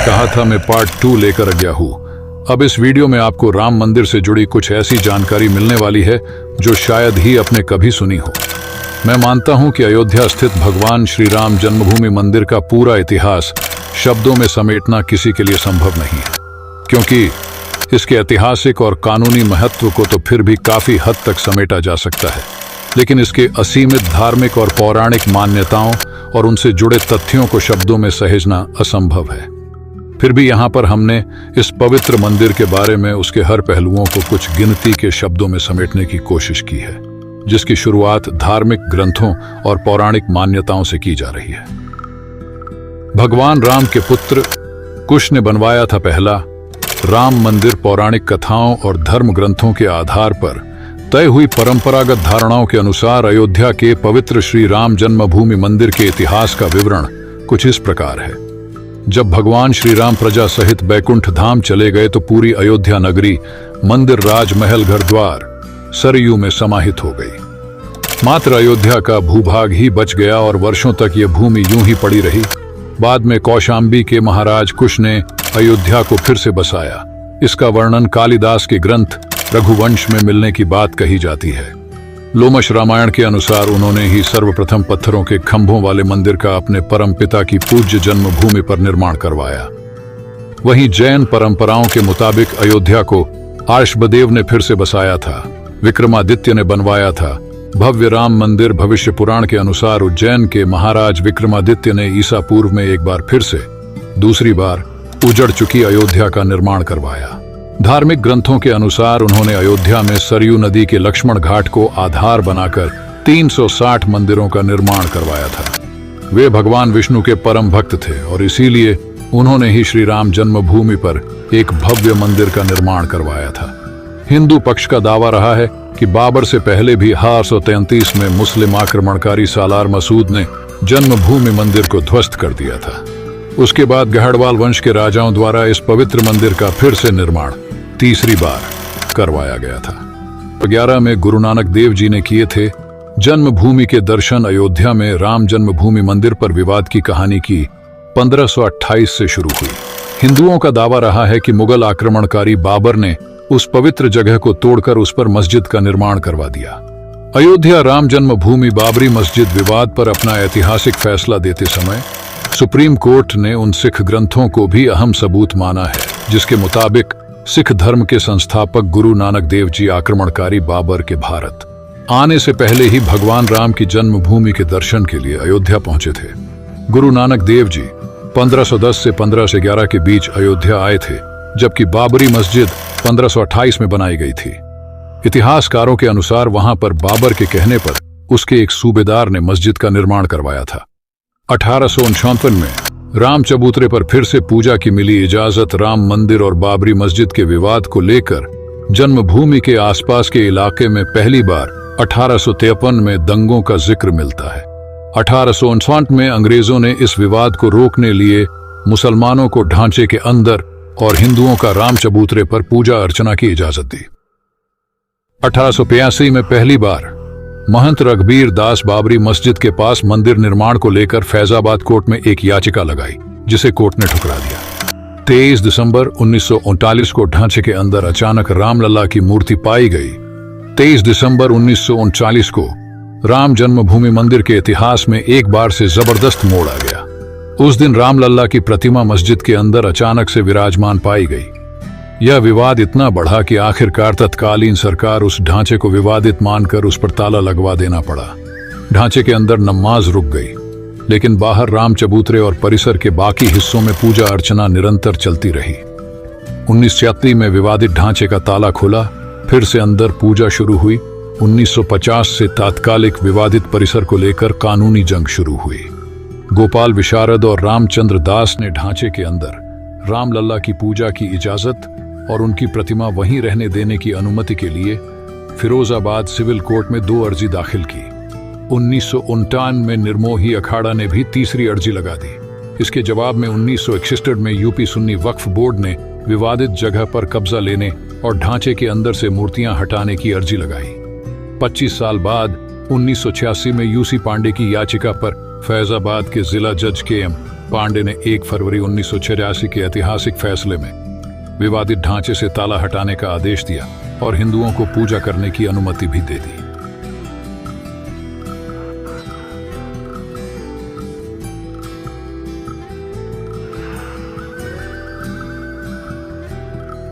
कहा था मैं पार्ट 2 लेकर आ गया हूँ। अब इस वीडियो में आपको राम मंदिर से जुड़ी कुछ ऐसी जानकारी मिलने वाली है जो शायद ही आपने कभी सुनी हो। मैं मानता हूं कि अयोध्या स्थित भगवान श्री राम जन्मभूमि मंदिर का पूरा इतिहास शब्दों में समेटना किसी के लिए संभव नहीं है, क्योंकि इसके ऐतिहासिक और कानूनी महत्व को तो फिर भी काफी हद तक समेटा जा सकता है, लेकिन इसके असीमित धार्मिक और पौराणिक मान्यताओं और उनसे जुड़े तथ्यों को शब्दों में सहेजना असंभव है। फिर भी यहाँ पर हमने इस पवित्र मंदिर के बारे में उसके हर पहलुओं को कुछ गिनती के शब्दों में समेटने की कोशिश की है, जिसकी शुरुआत धार्मिक ग्रंथों और पौराणिक मान्यताओं से की जा रही है। भगवान राम के पुत्र कुश ने बनवाया था पहला राम मंदिर। पौराणिक कथाओं और धर्म ग्रंथों के आधार पर तय हुई परंपरागत धारणाओं के अनुसार अयोध्या के पवित्र श्री राम जन्मभूमि मंदिर के इतिहास का विवरण कुछ इस प्रकार है। जब भगवान श्री राम प्रजा सहित बैकुंठ धाम चले गए तो पूरी अयोध्या नगरी, मंदिर, राजमहल, घर द्वार सरयू में समाहित हो गई। मात्र अयोध्या का भूभाग ही बच गया और वर्षों तक यह भूमि यूं ही पड़ी रही। बाद में कौशांबी के महाराज कुश ने अयोध्या को फिर से बसाया। इसका वर्णन कालिदास के ग्रंथ रघुवंश में मिलने की बात कही जाती है। लोमश रामायण के अनुसार उन्होंने ही सर्वप्रथम पत्थरों के खंभों वाले मंदिर का अपने परम पिता की पूज्य जन्मभूमि पर निर्माण करवाया। वहीं जैन परंपराओं के मुताबिक अयोध्या को आर्षभदेव ने फिर से बसाया था। विक्रमादित्य ने बनवाया था। भव्य राम मंदिर भविष्य पुराण के अनुसार उज्जैन के महाराज विक्रमादित्य ने ईसा पूर्व में एक बार फिर से दूसरी बार उजड़ चुकी अयोध्या का निर्माण करवाया। धार्मिक ग्रंथों के अनुसार उन्होंने अयोध्या में सरयू नदी के लक्ष्मण घाट को आधार बनाकर 360 मंदिरों का निर्माण करवाया था। वे भगवान विष्णु के परम भक्त थे और इसीलिए उन्होंने ही श्री राम जन्मभूमि पर एक भव्य मंदिर का निर्माण करवाया था। हिंदू पक्ष का दावा रहा है कि बाबर से पहले भी 1833 में मुस्लिम आक्रमणकारी सालार मसूद ने जन्मभूमि मंदिर को ध्वस्त कर दिया था। उसके बाद गहड़वाल वंश के राजाओं द्वारा इस पवित्र मंदिर का फिर से निर्माण तीसरी बार करवाया गया था। 11 में गुरु नानक देव जी ने किए थे। जन्मभूमि के दर्शन अयोध्या में राम जन्मभूमि मंदिर पर विवाद की कहानी की 1528 से शुरू हुई। हिंदुओं का दावा रहा है कि मुगल आक्रमणकारी बाबर ने उस पवित्र जगह को तोड़कर उस पर मस्जिद का निर्माण करवा दिया। अयोध्या राम जन्मभूमि बाबरी मस्जिद विवाद पर अपना ऐतिहासिक फैसला देते समय सुप्रीम कोर्ट ने उन सिख ग्रंथों को भी अहम सबूत माना है, जिसके मुताबिक सिख धर्म के संस्थापक गुरु नानक देव जी आक्रमणकारी बाबर के भारत आने से पहले ही भगवान राम की जन्मभूमि के दर्शन के लिए अयोध्या पहुंचे थे। गुरु नानक देव जी 1510 से 1511 के बीच अयोध्या आए थे, जबकि बाबरी मस्जिद 1528 में बनाई गई थी। इतिहासकारों के अनुसार वहां पर बाबर के कहने पर उसके एक सूबेदार ने मस्जिद का निर्माण करवाया था। 1859 में राम चबूतरे पर फिर से पूजा की मिली इजाजत राम मंदिर और बाबरी मस्जिद के विवाद को लेकर जन्मभूमि के आसपास के इलाके में पहली बार 1853 में दंगों का जिक्र मिलता है। 1859 में अंग्रेजों ने इस विवाद को रोकने लिए मुसलमानों को ढांचे के अंदर और हिंदुओं का राम चबूतरे पर पूजा अर्चना की इजाजत दी। 1885 में पहली बार महंत रघबीर दास बाबरी मस्जिद के पास मंदिर निर्माण को लेकर फैजाबाद कोर्ट में एक याचिका लगाई, जिसे कोर्ट ने ठुकरा दिया। 23 दिसंबर 1939 को ढांचे के अंदर अचानक रामलला की मूर्ति पाई गई। 23 दिसंबर 1939 को राम जन्मभूमि मंदिर के इतिहास में एक बार से जबरदस्त मोड़ आ गया। उस दिन रामलला की प्रतिमा मस्जिद के अंदर अचानक से विराजमान पाई गई। यह विवाद इतना बढ़ा कि आखिरकार तत्कालीन सरकार उस ढांचे को विवादित मानकर उस पर ताला लगवा देना पड़ा। ढांचे के अंदर नमाज रुक गई, लेकिन बाहर राम चबूतरे और परिसर के बाकी हिस्सों में पूजा अर्चना निरंतर चलती रही। 1986 में विवादित ढांचे का ताला खुला, फिर से अंदर पूजा शुरू हुई। 1950 से तात्कालिक विवादित परिसर को लेकर कानूनी जंग शुरू हुई। गोपाल विशारद और रामचंद्र दास ने ढांचे के अंदर रामलला की पूजा की इजाजत और उनकी प्रतिमा वहीं रहने देने की अनुमति के लिए फिरोजाबाद सिविल कोर्ट में 2 अर्जी दाखिल की। 1959 में निर्मोही अखाड़ा ने भी तीसरी अर्जी लगा दी। इसके जवाब में 1961 में यूपी सुन्नी वक्फ बोर्ड ने विवादित जगह पर कब्जा लेने और ढांचे के अंदर से मूर्तियां हटाने की अर्जी लगाई। 25 साल बाद 1986 में यूसी पांडे की याचिका पर फैजाबाद के जिला जज के पांडे ने 1 फरवरी 1986 के ऐतिहासिक फैसले में विवादित ढांचे से ताला हटाने का आदेश दिया और हिंदुओं को पूजा करने की अनुमति भी दे दी।